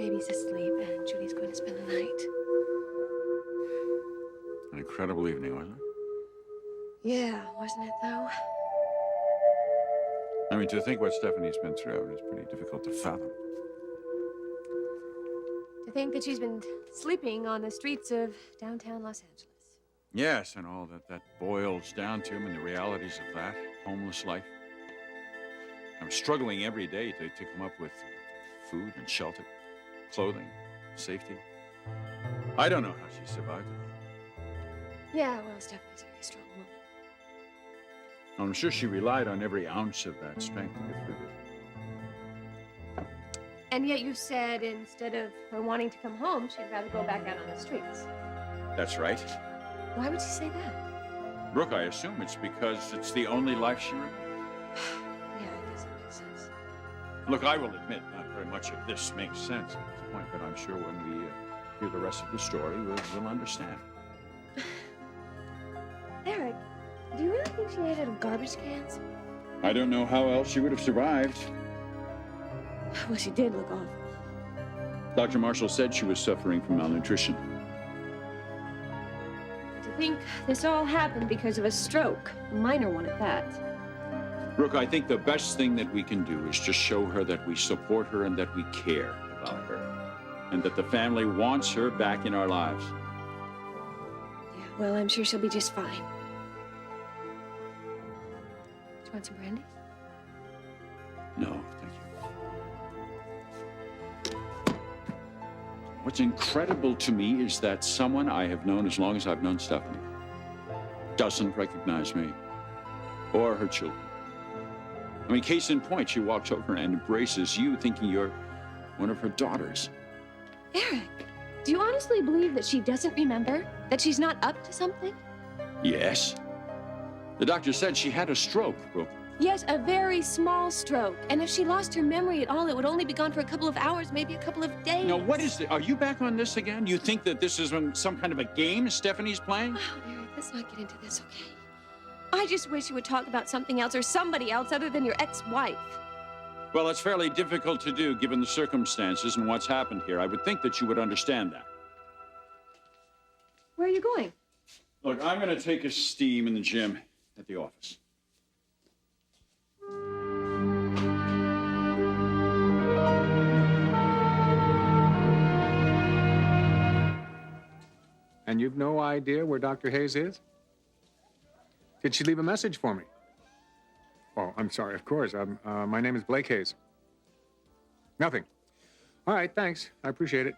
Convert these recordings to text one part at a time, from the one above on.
baby's asleep, and Julie's going to spend the night. An incredible evening, wasn't it? Yeah, wasn't it, though? I mean, to think what Stephanie's been through is pretty difficult to fathom. To think that she's been sleeping on the streets of downtown Los Angeles. Yes, and all that boils down to, and the realities of that homeless life. I'm struggling every day to come up with food and shelter, clothing, safety. I don't know how she survived it. Yeah, well, Stephanie's a very strong woman. I'm sure she relied on every ounce of that strength to get through this. And yet you said instead of her wanting to come home, she'd rather go back out on the streets. That's right. Why would she say that? Brooke, I assume it's because it's the only life she remembers. Yeah, I guess that makes sense. Look, I will admit, not very much of this makes sense at this point, but I'm sure when we hear the rest of the story, we'll understand. Eric, do you really think she ate out of garbage cans? I don't know how else she would have survived. Well, she did look awful. Dr. Marshall said she was suffering from malnutrition. To think this all happened because of a stroke, a minor one at that. Brooke, I think the best thing that we can do is just show her that we support her and that we care about her. And that the family wants her back in our lives. Yeah, well, I'm sure she'll be just fine. Do you want some brandy? No, thank you. What's incredible to me is that someone I have known as long as I've known Stephanie doesn't recognize me or her children. I mean, case in point, she walks over and embraces you thinking you're one of her daughters. Eric, do you honestly believe that she doesn't remember? That she's not up to something? Yes. The doctor said she had a stroke, Brooke. Yes, a very small stroke. And if she lost her memory at all, it would only be gone for a couple of hours, maybe a couple of days. Now, what is it? Are you back on this again? You think that this is some kind of a game Stephanie's playing? Oh, Eric, let's not get into this, okay? I just wish you would talk about something else or somebody else other than your ex-wife. Well, it's fairly difficult to do given the circumstances and what's happened here. I would think that you would understand that. Where are you going? Look, I'm going to take a steam in the gym at the office. And you've no idea where Dr. Hayes is? Did she leave a message for me? Oh, I'm sorry, of course. My name is Blake Hayes. Nothing. All right, thanks. I appreciate it.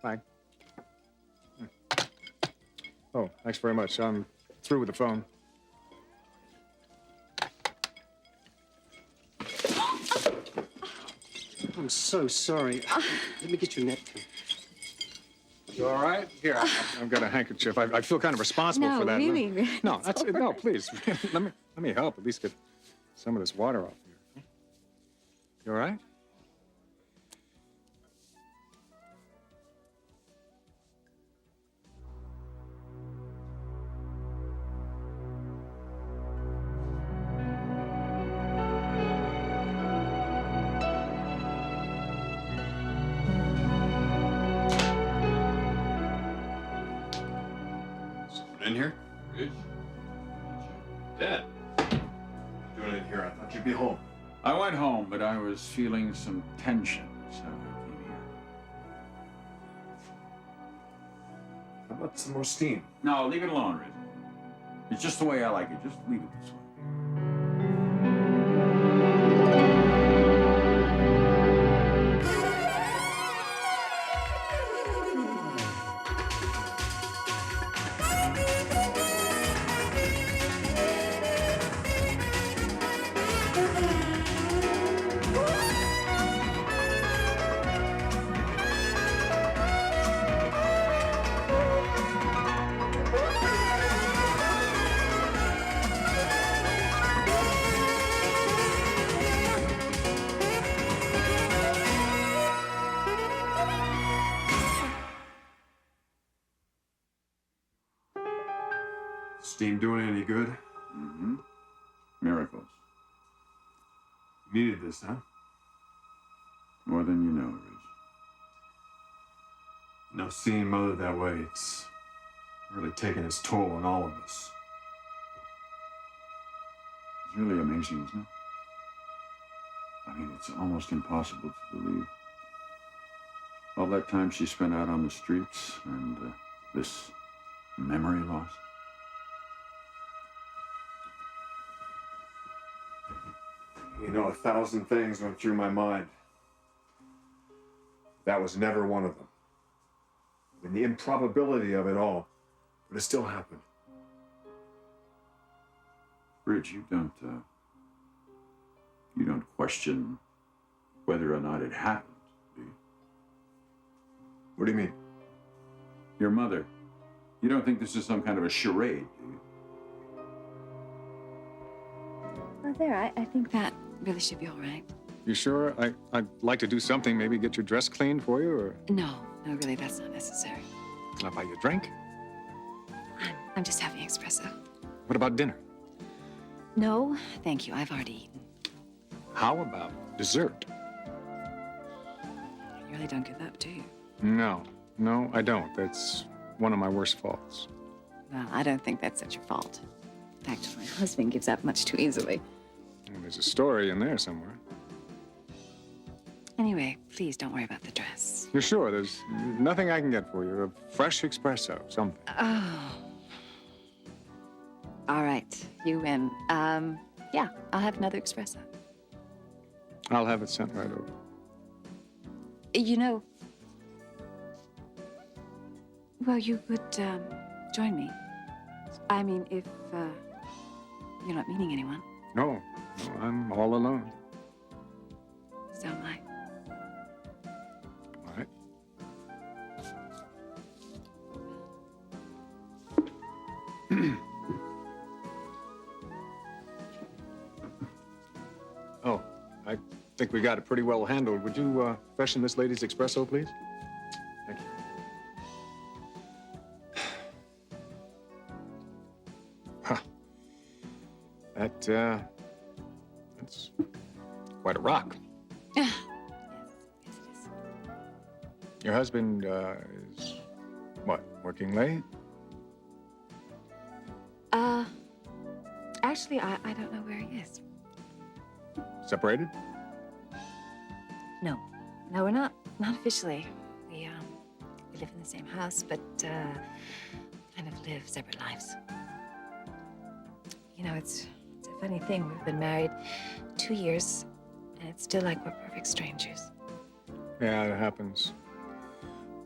Bye. Oh, thanks very much. I'm through with the phone. I'm so sorry. Let me get your napkin. You all right? Here, I've got a handkerchief. I feel kind of responsible No, for that. really? No, that's it. No, please. let me help. At least get some of this water off here. You all right? In here? Rich? Dad. Doing it here. I thought you'd be home. I went home, but I was feeling some tension, so I came here. How about some more steam? No, leave it alone, Rich. It's just the way I like it. Just leave it this way. Steam doing any good? Mm-hmm. Miracles. You needed this, huh? More than you know, Rich. You know, seeing Mother that way, it's really taken its toll on all of us. It's really amazing, isn't it? I mean, it's almost impossible to believe. All that time she spent out on the streets and this memory loss. You know, 1,000 things went through my mind. That was never one of them. I mean, the improbability of it all, but it still happened. Bridge, you don't question whether or not it happened, do you? What do you mean? Your mother. You don't think this is some kind of a charade, do you? Well, there, I think that really should be all right. You sure? I'd like to do something, maybe get your dress cleaned for you, or No, really, that's not necessary. I'll buy you a drink. I'm just having espresso. What about dinner? No, thank you. I've already eaten. How about dessert? You really don't give up, do you? No, I don't. That's one of my worst faults. Well, I don't think that's such a fault. In fact, my husband gives up much too easily. Well, there's a story in there somewhere. Anyway, please don't worry about the dress. You're sure? There's nothing I can get for you. A fresh espresso, something. Oh. All right, you win. Yeah, I'll have another espresso. I'll have it sent right over. You know, well, you could join me. I mean, if you're not meeting anyone. No, I'm all alone. So am I. All right. Oh, I think we got it pretty well handled. Would you freshen this lady's espresso, please? Thank you. Huh. That's quite a rock. Yes, it is. Your husband is, what, working late? Actually, I don't know where he is. Separated? No, we're not officially. We live in the same house, but kind of live separate lives. You know, it's a funny thing. We've been married 2 years, and it's still like we're perfect strangers. Yeah, it happens.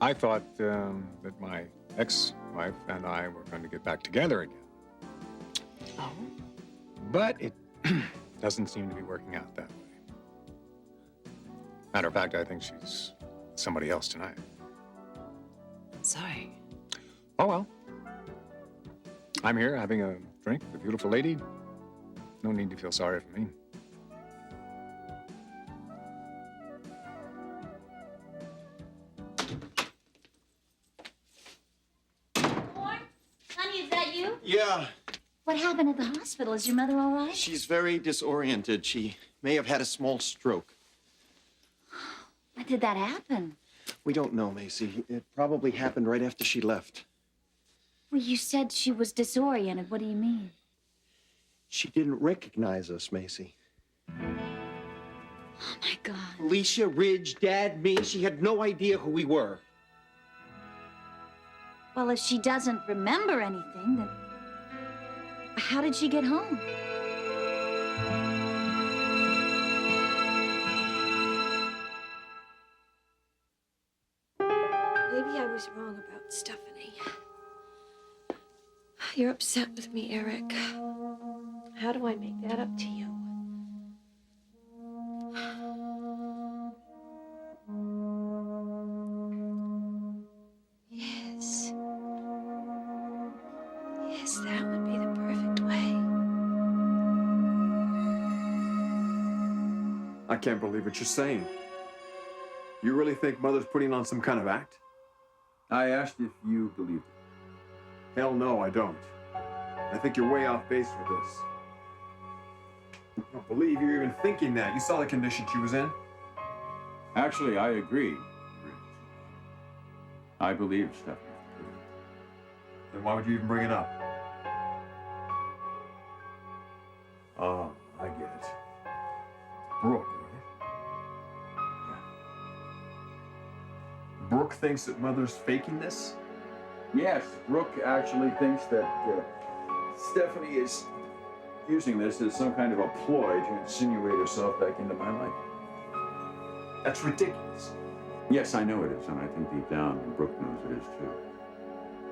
I thought that my ex-wife and I were going to get back together again. Oh? But it doesn't seem to be working out that way. Matter of fact, I think she's somebody else tonight. I'm sorry. Oh, well. I'm here having a drink with a beautiful lady. No need to feel sorry for me. Thorne? Honey, is that you? Yeah, What happened at the hospital? Is your mother all right? she's very disoriented. She may have had a small stroke. When did that happen? We don't know, Macy. It probably happened right after she left. Well, you said she was disoriented. What do you mean? She didn't recognize us, Macy. Oh, my God. Alicia, Ridge, Dad, me, she had no idea who we were. Well, if she doesn't remember anything, then how did she get home? Maybe I was wrong about Stephanie. You're upset with me, Eric. How do I make that up to you? Yes. Yes, that would be the perfect way. I can't believe what you're saying. You really think Mother's putting on some kind of act? I asked if you believed it. Hell no, I don't. I think you're way off base for this. I don't believe you're even thinking that. You saw the condition she was in. Actually, I agree. I believe Stephanie. Then why would you even bring it up? Oh, I get it. Brooke, right? Yeah. Brooke thinks that Mother's faking this? Yes, Brooke actually thinks that Stephanie is using this as some kind of a ploy to insinuate herself back into my life. That's ridiculous. Yes, I know it is, and I think deep down Brooke knows it is too.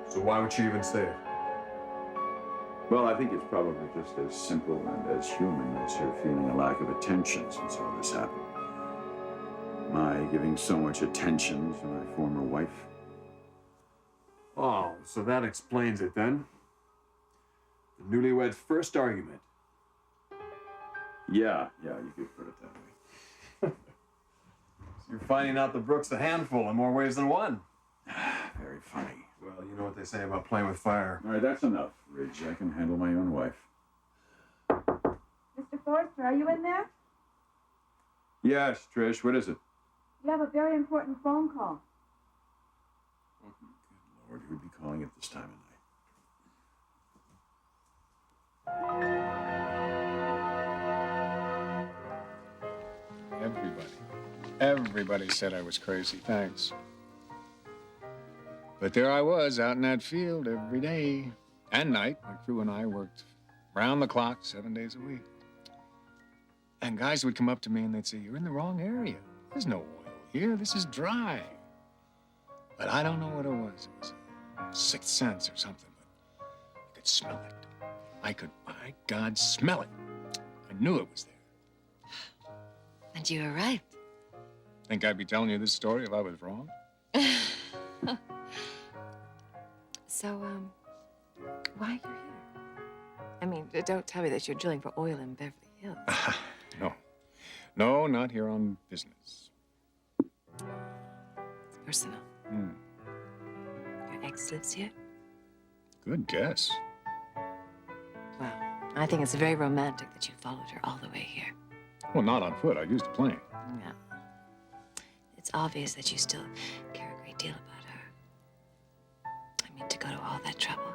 So why would she even say it? Well, I think it's probably just as simple and as human as her feeling a lack of attention since all this happened. My giving so much attention to my former wife. Oh, so that explains it then. The newlyweds' first argument. Yeah, you could put it that way. So you're finding out that Brooke's a handful in more ways than one. Very funny. Well, you know what they say about playing with fire. All right, that's enough, Ridge. I can handle my own wife. Mr. Forrester, are you in there? Yes, Trish, what is it? You have a very important phone call. Oh, good Lord, who'd be calling at this time of night? Everybody said I was crazy. Thanks. But there I was out in that field every day and night. My crew and I worked round the clock, 7 days a week. And guys would come up to me and they'd say, "You're in the wrong area. There's no oil here. This is dry." But I don't know what it was. It was a sixth sense or something, but I could smell it. I could, by God, smell it. I knew it was there. And you were right. Think I'd be telling you this story if I was wrong? So, why are you here? I mean, don't tell me that you're drilling for oil in Beverly Hills. No, not here on business. It's personal. Your ex lives here? Good guess. Well, I think it's very romantic that you followed her all the way here. Well, not on foot. I used a plane. Yeah. It's obvious that you still care a great deal about her. I mean, to go to all that trouble.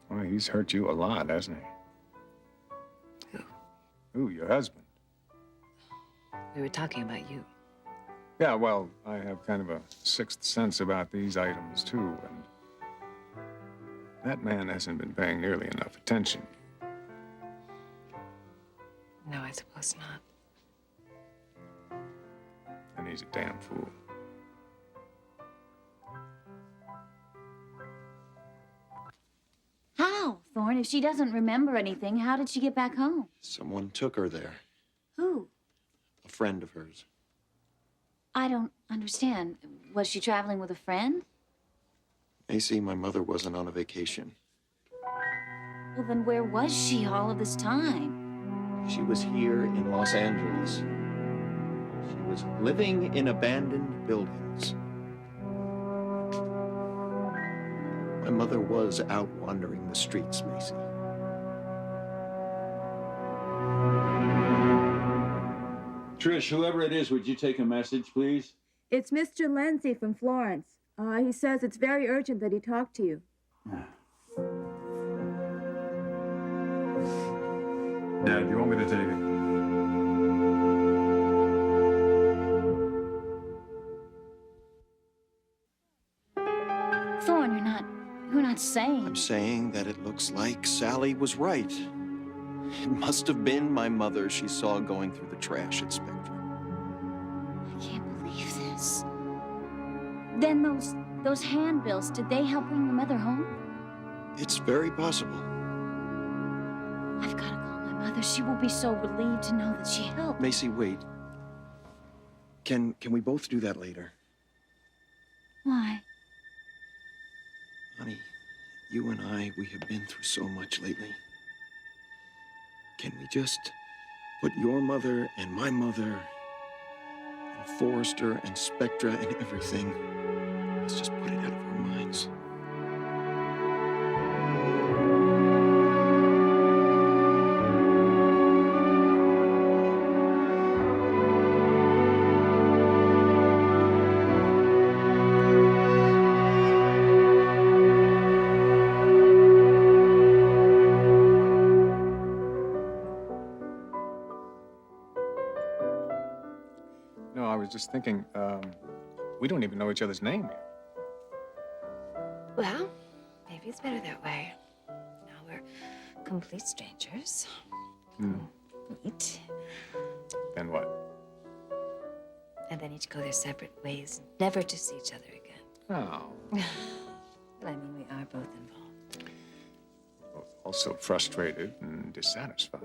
Well, he's hurt you a lot, hasn't he? Who? Who, your husband? We were talking about you. Yeah, well, I have kind of a sixth sense about these items, too, and that man hasn't been paying nearly enough attention. No, I suppose not. And he's a damn fool. How, Thorne? If she doesn't remember anything, how did she get back home? Someone took her there. Who? A friend of hers. I don't understand. Was she traveling with a friend? Macy, my mother wasn't on a vacation. Well, then where was she all of this time? She was here in Los Angeles. She was living in abandoned buildings. My mother was out wandering the streets, Macy. Trish, whoever it is, would you take a message, please? It's Mr. Lindsay from Florence. He says it's very urgent that he talk to you. Dad, you want me to take it? Thorne, you're not saying. I'm saying that it looks like Sally was right. It must have been my mother she saw going through the trash at Spectra. I can't believe this. Then those handbills, did they help bring your mother home? It's very possible. I've got to call my mother. She will be so relieved to know that she helped. Macy, wait. Can we both do that later? Why? Honey, you and I, we have been through so much lately. Can we just put your mother and my mother and Forrester and Spectra and everything, let's just put it out of our minds. just thinking, we don't even know each other's name yet. Well, maybe it's better that way. Now we're complete strangers. Meet. Then what? And then each go their separate ways, never to see each other again. Oh. But I mean, we are both involved. Both also frustrated and dissatisfied.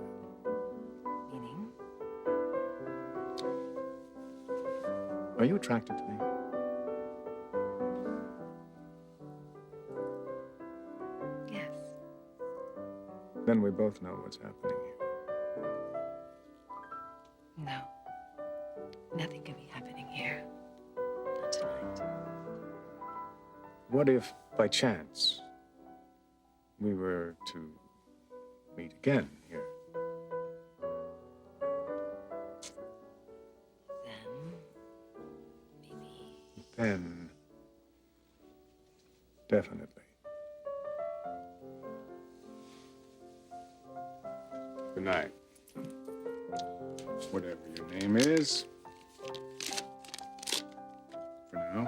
Meaning? Are you attracted to me? Yes. Then we both know what's happening here. No. Nothing could be happening here. Not tonight. What if, by chance, we were to meet again here? Then, maybe. Then, definitely. Good night. Whatever your name is. For now.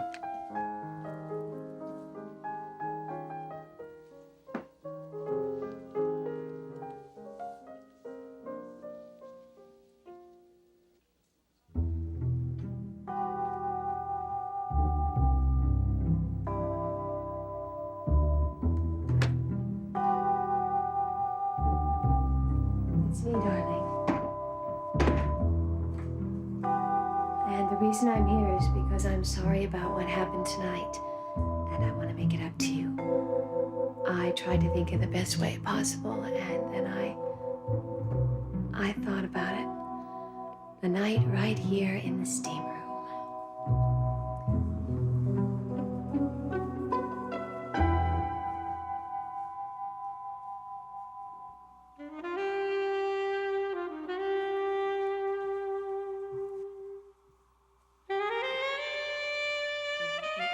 It's me, darling. And the reason I'm here is because I'm sorry about what happened tonight. And I want to make it up to you. I tried to think of the best way possible, and then I thought about it. The night right here in the steam room.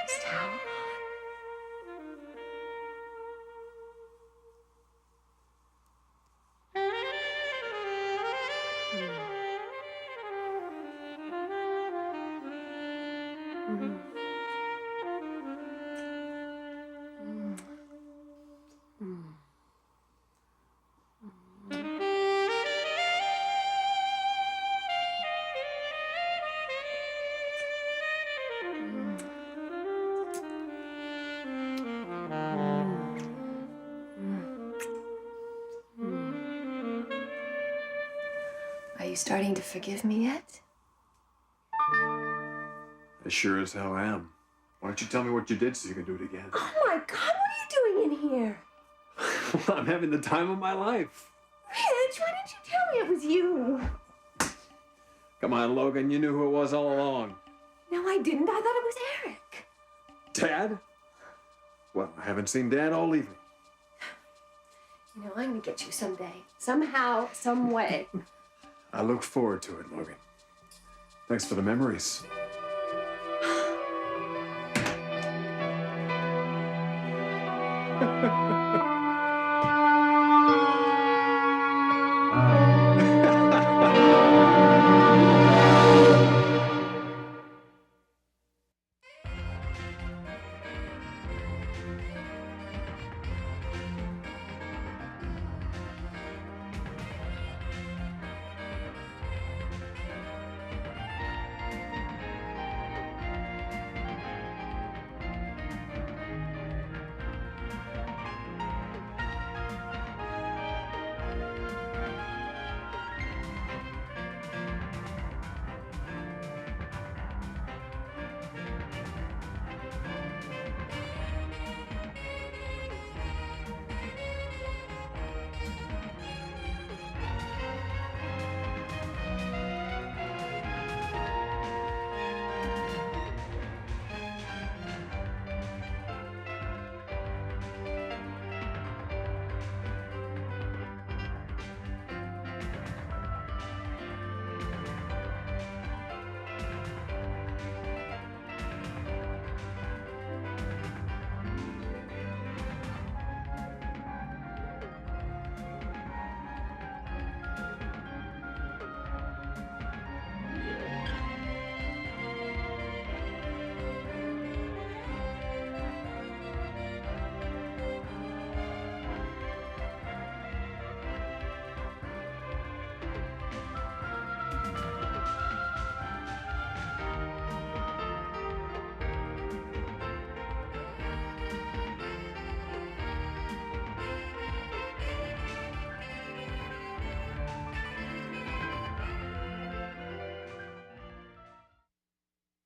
This towel. Are you starting to forgive me yet? I sure as hell am. Why don't you tell me what you did so you can do it again? Oh my God, what are you doing in here? I'm having the time of my life. Rich, why didn't you tell me it was you? Come on, Logan, you knew who it was all along. No, I didn't. I thought it was Eric. Dad? Well, I haven't seen Dad all evening. You know, I'm gonna get you someday. Somehow, some way. I look forward to it, Logan. Thanks for the memories. Ha ha!